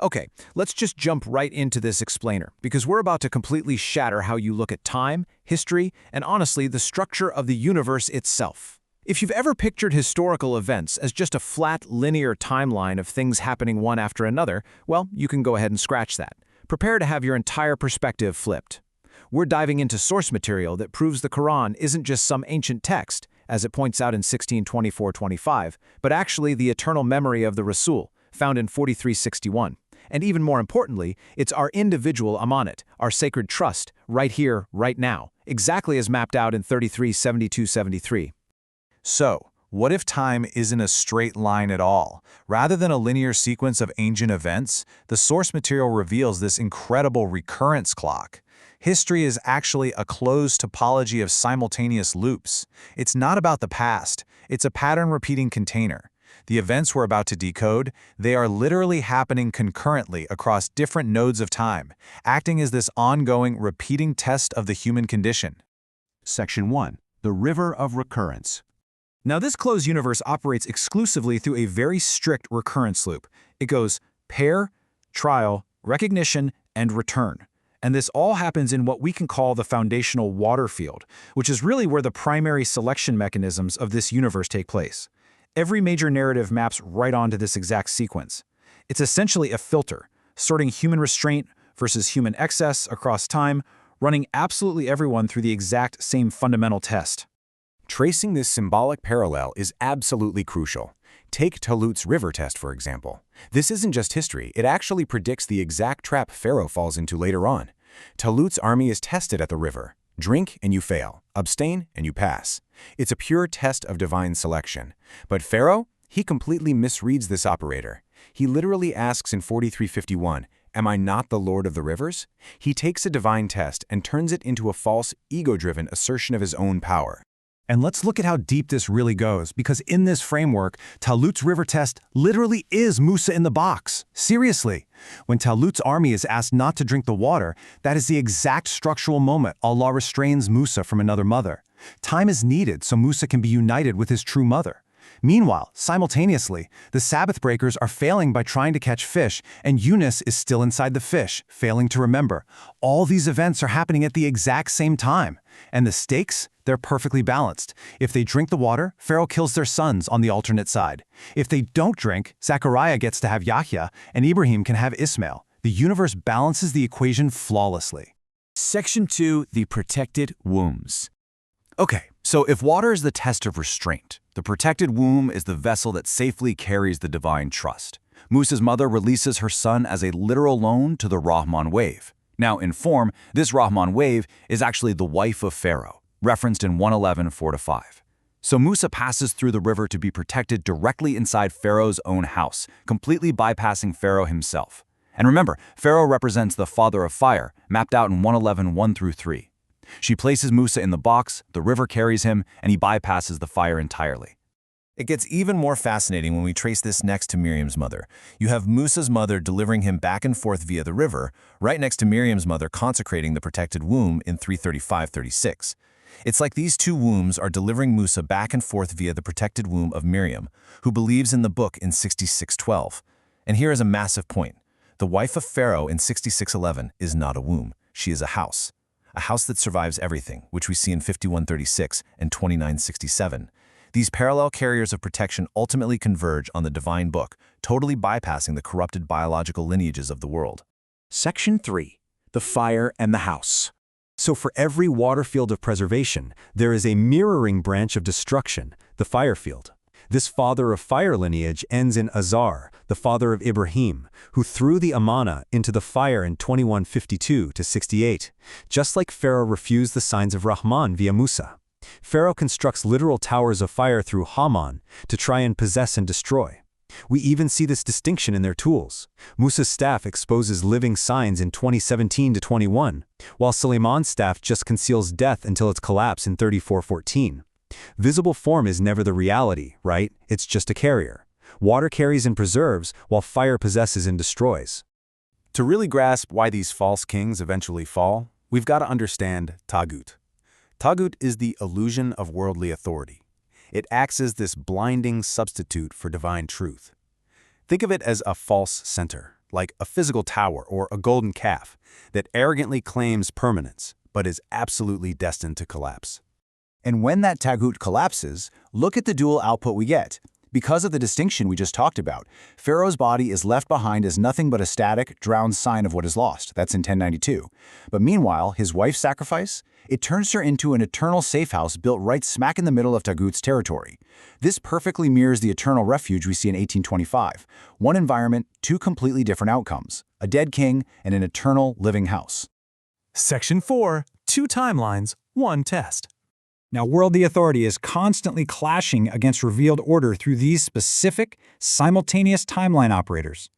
Okay, let's just jump right into this explainer, because we're about to completely shatter how you look at time, history, and honestly, the structure of the universe itself. If you've ever pictured historical events as just a flat, linear timeline of things happening one after another, well, you can go ahead and scratch that. Prepare to have your entire perspective flipped. We're diving into source material that proves the Quran isn't just some ancient text, as it points out in 1624-25, but actually the eternal memory of the Rasul, found in 4361. And even more importantly, it's our individual Amanat, our sacred trust, right here, right now, exactly as mapped out in 33:72-73. So, what if time isn't a straight line at all? Rather than a linear sequence of ancient events, the source material reveals this incredible recurrence clock. History is actually a closed topology of simultaneous loops. It's not about the past, it's a pattern-repeating container. The events we're about to decode, they are literally happening concurrently across different nodes of time, acting as this ongoing, repeating test of the human condition. Section 1. The River of Recurrence. Now, this closed universe operates exclusively through a very strict recurrence loop. It goes pair, trial, recognition, and return. And this all happens in what we can call the foundational water field, which is really where the primary selection mechanisms of this universe take place. Every major narrative maps right onto this exact sequence. It's essentially a filter, sorting human restraint versus human excess across time, running absolutely everyone through the exact same fundamental test. Tracing this symbolic parallel is absolutely crucial. Take TALUT'S river test, for example. This isn't just history, it actually predicts the exact trap Pharaoh falls into later on. TALUT'S army is tested at the river. Drink and you fail. Abstain and you pass. It's a pure test of divine selection. But Pharaoh, he completely misreads this operator. He literally asks in 43:51, "Am I not the Lord of the rivers?" He takes a divine test and turns it into a false, ego-driven assertion of his own power. And let's look at how deep this really goes, because in this framework, TALUT'S river test literally is Musa in the box. Seriously. When TALUT'S army is asked not to drink the water, that is the exact structural moment Allah restrains Musa from another mother. Time is needed so Musa can be united with his true mother. Meanwhile, simultaneously, the Sabbath breakers are failing by trying to catch fish, and Yunus is still inside the fish, failing to remember. All these events are happening at the exact same time. And the stakes? They're perfectly balanced. If they drink the water, Pharaoh kills their sons on the alternate side. If they don't drink, Zakariya gets to have Yahya, and Ibrahim can have Ismail. The universe balances the equation flawlessly. Section 2. The protected wombs. Okay, so if water is the test of restraint, the protected womb is the vessel that safely carries the divine trust. Musa's mother releases her son as a literal loan to the Rahman-Wave. Now, in form, this Rahman-Wave is actually the wife of Pharaoh, referenced in 111:4-5. So Musa passes through the river to be protected directly inside Pharaoh's own house, completely bypassing Pharaoh himself. And remember, Pharaoh represents the father of fire, mapped out in 111:1-3. She places Musa in the box, the river carries him, and he bypasses the fire entirely. It gets even more fascinating when we trace this next to Miriam's mother. You have Musa's mother delivering him back and forth via the river, right next to Miriam's mother consecrating the protected womb in 335-36. It's like these two wombs are delivering Musa back and forth via the protected womb of Miriam, who believes in the book in 66:12. And here is a massive point. The wife of Pharaoh in 66:11 is not a womb. She is a house that survives everything, which we see in 51:36 and 29:67. These parallel carriers of protection ultimately converge on the divine book, totally bypassing the corrupted biological lineages of the world. Section 3. The Fire and the House. So for every water field of preservation, there is a mirroring branch of destruction, the fire field. This father of fire lineage ends in Azar, the father of Ibrahim, who threw the Amanat into the fire in 21:52-68, just like Pharaoh refused the signs of Rahman via Musa. Pharaoh constructs literal towers of fire through Haman to try and possess and destroy. We even see this distinction in their tools. Musa's staff exposes living signs in 2017-21, while Suleiman's staff just conceals death until its collapse in 34:14. Visible form is never the reality, right? It's just a carrier. Water carries and preserves, while fire possesses and destroys. To really grasp why these false kings eventually fall, we've got to understand Tagut. Tagut is the illusion of worldly authority. It acts as this blinding substitute for divine truth. Think of it as a false center, like a physical tower or a golden calf, that arrogantly claims permanence, but is absolutely destined to collapse. And when that taghut collapses, look at the dual output we get. Because of the distinction we just talked about, Pharaoh's body is left behind as nothing but a static, drowned sign of what is lost. That's in 1092. But meanwhile, his wife's sacrifice? It turns her into an eternal safe house built right smack in the middle of Taghut's territory. This perfectly mirrors the eternal refuge we see in 1825. One environment, two completely different outcomes. A dead king and an eternal living house. Section 4. 2 timelines, 1 test. Now, worldly authority is constantly clashing against revealed order through these specific, simultaneous timeline operators.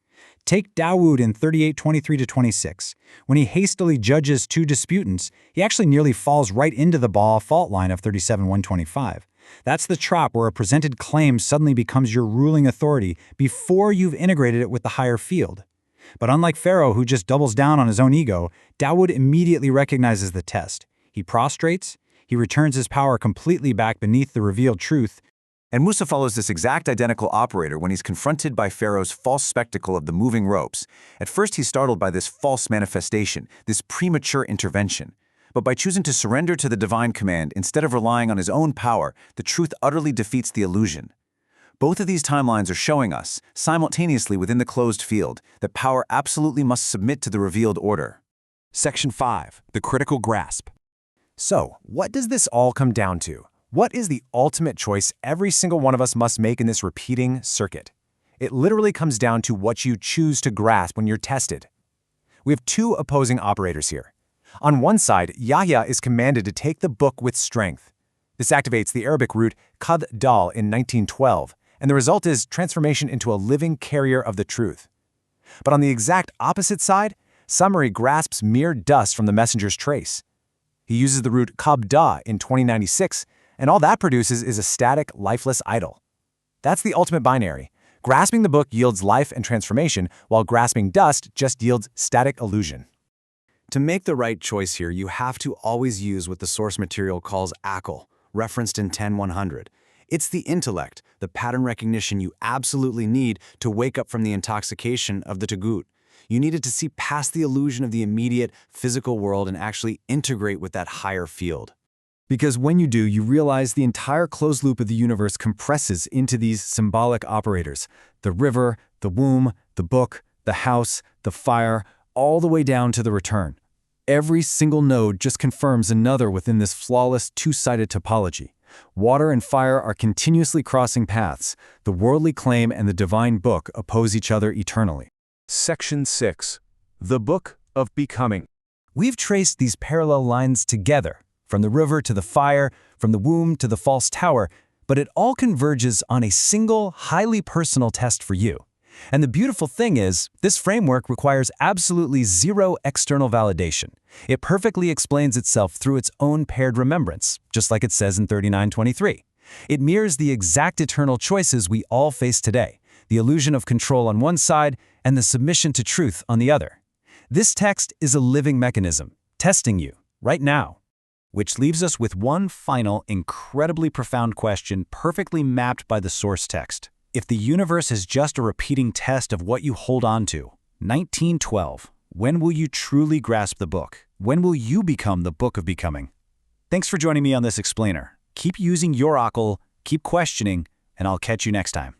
Take Dawood in 38:23-26. When he hastily judges 2 disputants, he actually nearly falls right into the Baal fault line of 37:125. That's the trap where a presented claim suddenly becomes your ruling authority before you've integrated it with the higher field. But unlike Pharaoh, who just doubles down on his own ego, Dawood immediately recognizes the test. He prostrates. He returns his power completely back beneath the revealed truth. And Musa follows this exact identical operator when he's confronted by Pharaoh's false spectacle of the moving ropes. At first, he's startled by this false manifestation, this premature intervention. But by choosing to surrender to the divine command instead of relying on his own power, the truth utterly defeats the illusion. Both of these timelines are showing us, simultaneously within the closed field, that power absolutely must submit to the revealed order. Section 5. The critical grasp. So, what does this all come down to? What is the ultimate choice every single one of us must make in this repeating circuit? It literally comes down to what you choose to grasp when you're tested. We have 2 opposing operators here. On one side, Yahya is commanded to take the book with strength. This activates the Arabic root qad dal in 1912, and the result is transformation into a living carrier of the truth. But on the exact opposite side, Summary grasps mere dust from the messenger's trace. He uses the root kabda in 2096, and all that produces is a static, lifeless idol. That's the ultimate binary. Grasping the book yields life and transformation, while grasping dust just yields static illusion. To make the right choice here, you have to always use what the source material calls akal, referenced in 10:100. It's the intellect, the pattern recognition you absolutely need to wake up from the intoxication of the taghut. You needed to see past the illusion of the immediate physical world and actually integrate with that higher field. Because when you do, you realize the entire closed loop of the universe compresses into these symbolic operators: the river, the womb, the book, the house, the fire, all the way down to the return. Every single node just confirms another within this flawless two-sided topology. Water and fire are continuously crossing paths. The worldly claim and the divine book oppose each other eternally. Section 6. The Book of Becoming. We've traced these parallel lines together, from the river to the fire, from the womb to the false tower, but it all converges on a single, highly personal test for you. And the beautiful thing is, this framework requires absolutely zero external validation. It perfectly explains itself through its own paired remembrance, just like it says in 39:23. It mirrors the exact eternal choices we all face today, the illusion of control on one side and the submission to truth on the other. This text is a living mechanism, testing you, right now. Which leaves us with one final, incredibly profound question perfectly mapped by the source text. If the universe is just a repeating test of what you hold on to, 1912, when will you truly grasp the book? When will you become the book of becoming? Thanks for joining me on this explainer. Keep using your akal, keep questioning, and I'll catch you next time.